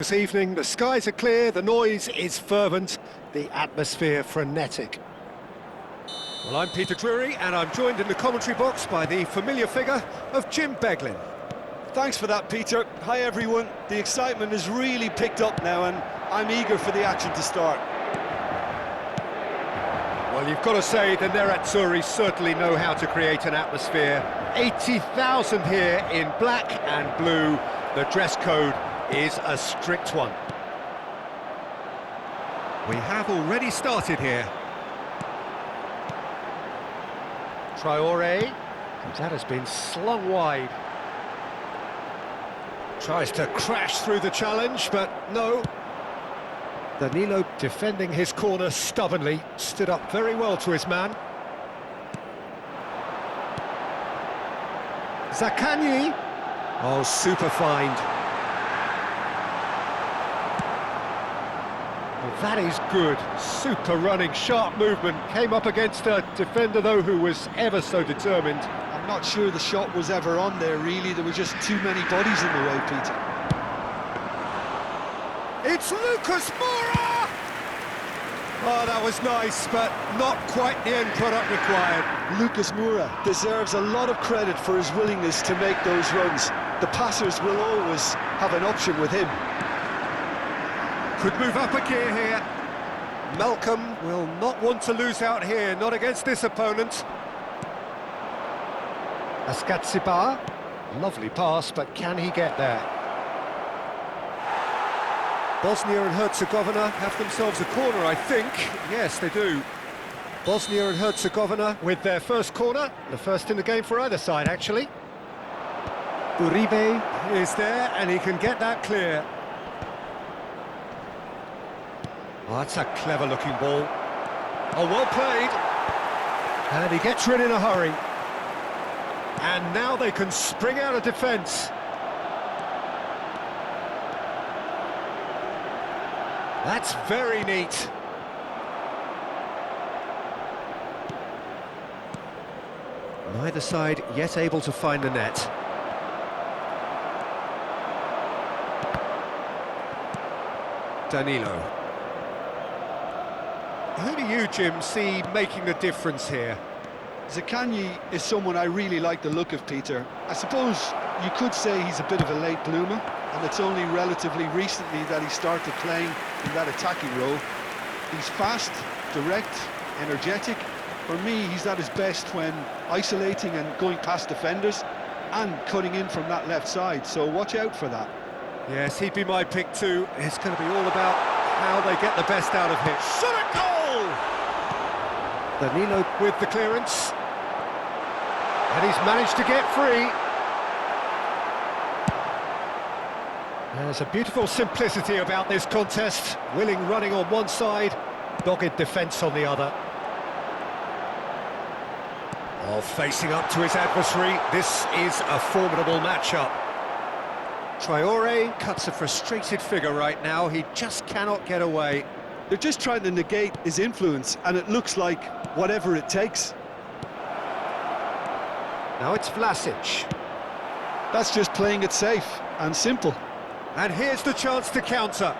This evening, the skies are clear, the noise is fervent, the atmosphere frenetic. Well, I'm Peter Drury, and I'm joined in the commentary box by the familiar figure of Jim Beglin. Thanks for that, Peter. Hi, everyone. The excitement has really picked up now, and I'm eager for the action to start. Well, you've got to say the Nerazzurri certainly know how to create an atmosphere. 80,000 here in black and blue. The dress code is a strict one. We have already started here. Traore, that has been slung wide. Tries to crash through the challenge, but no. Danilo defending his corner stubbornly, stood up very well to his man. Zaccagni. Oh, super find. Well, that is good. Super running, sharp movement. Came up against a defender, though, who was ever so determined. I'm not sure the shot was ever on there, really. There were just too many bodies in the way, Peter. It's Lucas Moura! Oh, that was nice, but not quite the end product required. Lucas Moura deserves a lot of credit for his willingness to make those runs. The passers will always have an option with him. Could move up a gear here. Malcolm will not want to lose out here, not against this opponent. Ascatsibar, lovely pass, but can he get there? Bosnia and Herzegovina have themselves a corner, I think. Yes, they do. Bosnia and Herzegovina with their first corner, the first in the game for either side, actually. Uribe is there, and he can get that clear. Oh, that's a clever-looking ball. Oh, well played. And he gets rid in a hurry. And now they can spring out of defence. That's very neat. Neither side yet able to find the net. Danilo. Who do you, Jim, see making the difference here? Zaccagni is someone I really like the look of, Peter. I suppose you could say he's a bit of a late bloomer, and it's only relatively recently that he started playing in that attacking role. He's fast, direct, energetic. For me, he's at his best when isolating and going past defenders and cutting in from that left side, so watch out for that. Yes, he'd be my pick too. It's going to be all about how they get the best out of him. Shot at goal! Danilo with the clearance. And he's managed to get free. There's a beautiful simplicity about this contest. Willing running on one side, dogged defence on the other. Oh, facing up to his adversary. This is a formidable matchup. Traore cuts a frustrated figure right now. He just cannot get away. They're just trying to negate his influence, and it looks like whatever it takes. Now it's Vlasic. That's just playing it safe and simple. And here's the chance to counter.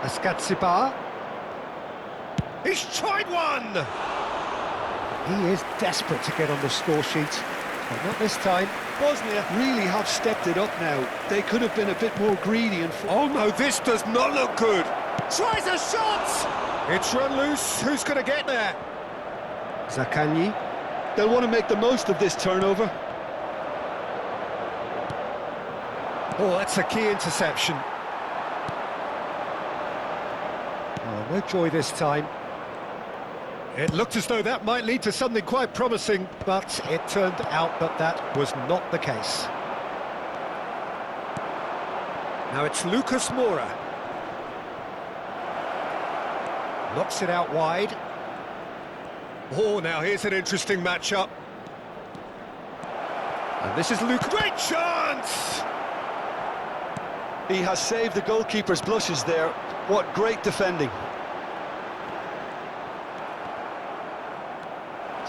Ascatsibar. He's tried one! He is desperate to get on the score sheet, but not this time. Bosnia really have stepped it up now. They could have been a bit more greedy and... Oh no, this does not look good! Tries a shot! It's run loose. Who's going to get there? Zaccagni. They'll want to make the most of this turnover. Oh, that's a key interception. Oh, no joy this time. It looked as though that might lead to something quite promising, but it turned out that that was not the case. Now it's Lucas Moura. Knocks it out wide. Oh, now here's an interesting matchup. And this is Luke. Great chance! He has saved the goalkeeper's blushes there. What great defending.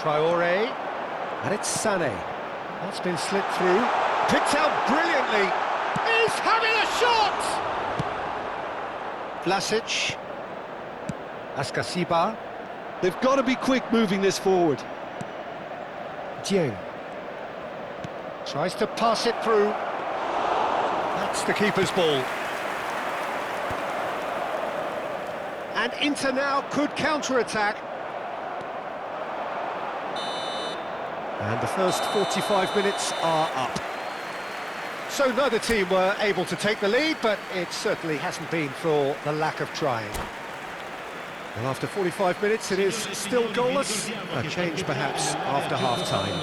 Traore, and it's Sané. That's been slipped through, picked out brilliantly. having a shot! Vlasic. Askasiba. They've got to be quick moving this forward. Dieng. Tries to pass it through. That's the keeper's ball. And Inter now could counter-attack. And the first 45 minutes are up. So neither team were able to take the lead, but it certainly hasn't been for the lack of trying. And after 45 minutes, it is still goalless. A change perhaps after half-time.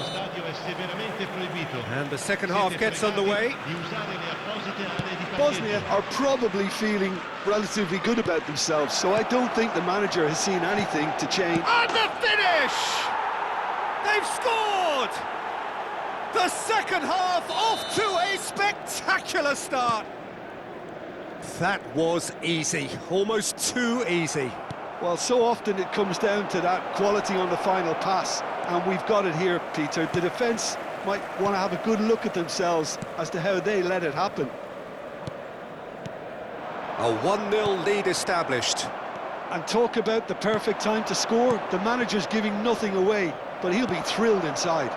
And the second half gets underway. Bosnia are probably feeling relatively good about themselves, so I don't think the manager has seen anything to change. And the finish! They've scored! The second half off to a spectacular start. That was easy, almost too easy. Well, so often it comes down to that quality on the final pass, and we've got it here, Peter. The defence might want to have a good look at themselves as to how they let it happen. A 1-0 lead established. And talk about the perfect time to score. The manager's giving nothing away, but he'll be thrilled inside.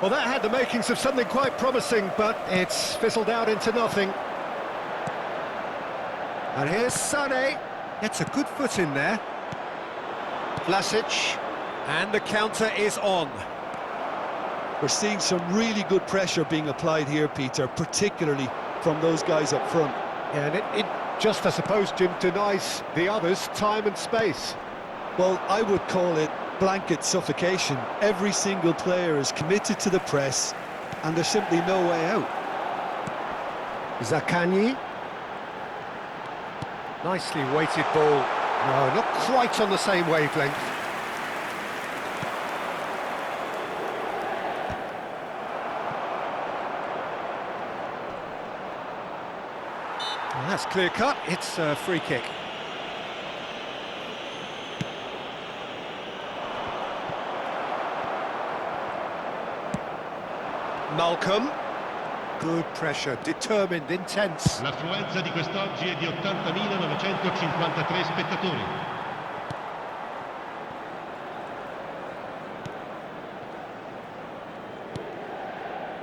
Well, that had the makings of something quite promising, but it's fizzled out into nothing. And here's Sané. Gets a good foot in there. Vlasic. And the counter is on. We're seeing some really good pressure being applied here, Peter, particularly from those guys up front. Yeah, and it just, I suppose, Jim, denies the others time and space. Well, I would call it blanket suffocation. Every single player is committed to the press, and there's simply no way out. Zaccagni. Nicely weighted ball. No, not quite on the same wavelength. Well, that's clear cut. It's a free kick. Malcolm. Good pressure, determined, intense. L'affluenza di quest'oggi è di 80.953 spettatori.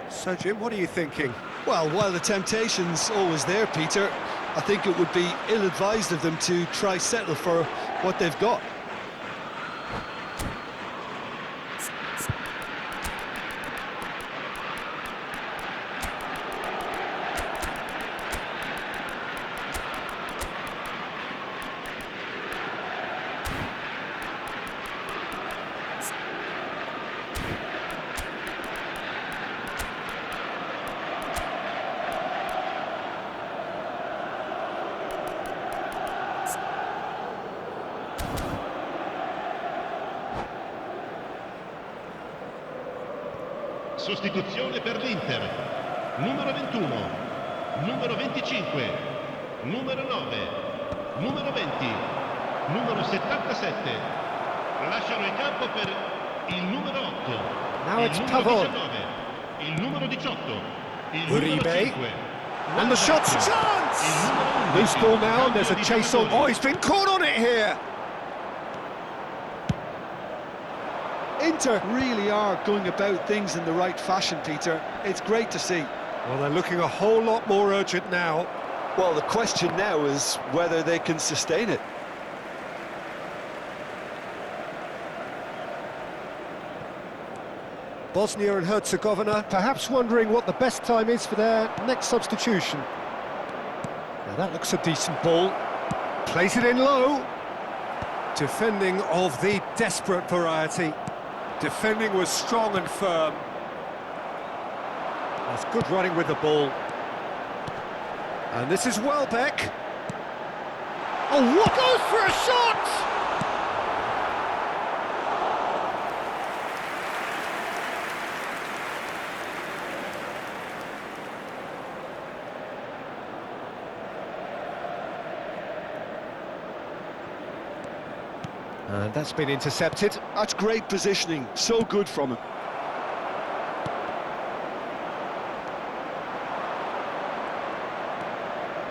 So, Jim, what are you thinking? Well, while the temptation's always there, Peter, I think it would be ill-advised of them to try settle for what they've got. Sostituzione per l'Inter. Numero 21, numero 25, numero 9, numero 20, numero 77. Lasciano il campo per il numero 8, Now il it's numero Pavon. 19, il numero 18, il Uribe. numero 5. And the shot's chance! Loose ball now, there's a chase on. Oh, he's been caught on it here! Inter really are going about things in the right fashion, Peter. It's great to see. Well, they're looking a whole lot more urgent now. Well, the question now is whether they can sustain it. Bosnia and Herzegovina perhaps wondering what the best time is for their next substitution. Now that looks a decent ball. Plays it in low. Defending of the desperate variety. Defending was strong and firm. That's good running with the ball. And this is Welbeck. Oh, what goes for a shot! And that's been intercepted. That's great positioning, so good from him.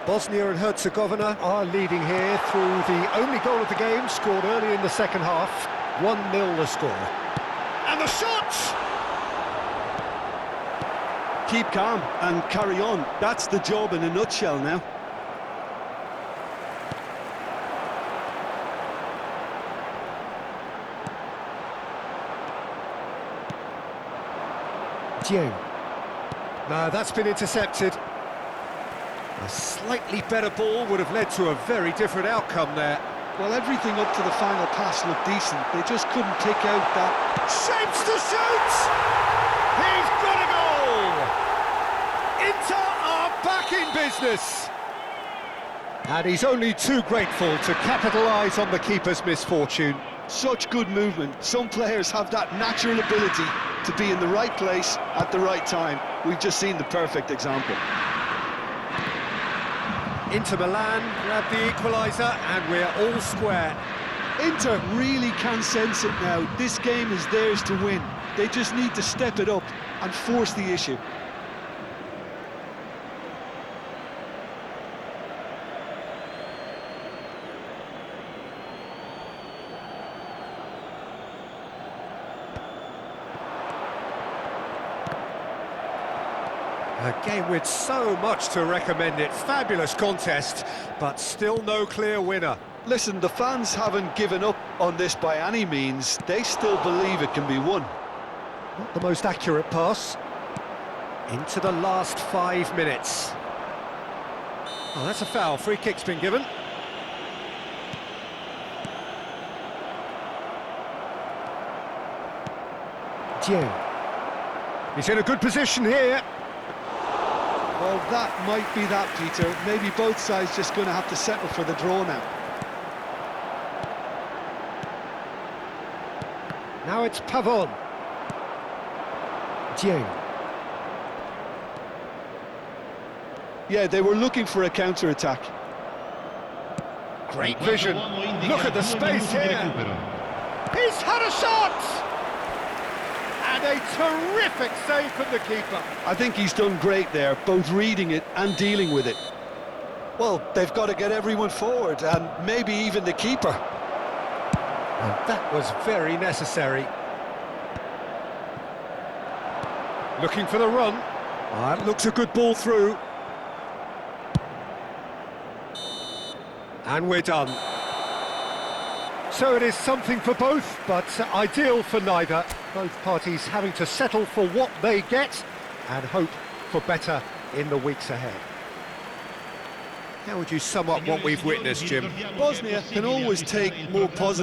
Bosnia and Herzegovina are leading here through the only goal of the game, scored early in the second half. 1-0 the score. And the shot! Keep calm and carry on. That's the job in a nutshell now. No, that's been intercepted. A slightly better ball would have led to a very different outcome there. Well, everything up to the final pass looked decent. They just couldn't pick out that... Shapes to shoot! He's got a goal! Inter are back in business! And he's only too grateful to capitalise on the keeper's misfortune. Such good movement. Some players have that natural ability to be in the right place at the right time. We've just seen the perfect example. Inter Milan grab the equaliser and we're all square. Inter really can sense it now. This game is theirs to win. They just need to step it up and force the issue. A game with so much to recommend it. Fabulous contest, but still no clear winner. Listen, the fans haven't given up on this by any means. They still believe it can be won. Not the most accurate pass. Into the last 5 minutes. Oh, that's a foul. Free kick's been given. He's in a good position here. Well, that might be that, Peter. Maybe both sides just going to have to settle for the draw now. Now it's Pavon. Yeah, they were looking for a counter-attack. Great vision. Look at the space here. He's had a shot! And a terrific save from the keeper. I think he's done great there, both reading it and dealing with it. Well, they've got to get everyone forward, and maybe even the keeper. And that was very necessary. Looking for the run. That looks a good ball through. And we're done. So it is something for both, but ideal for neither. Both parties having to settle for what they get and hope for better in the weeks ahead. How would you sum up what we've witnessed, Jim? Bosnia can always take more positive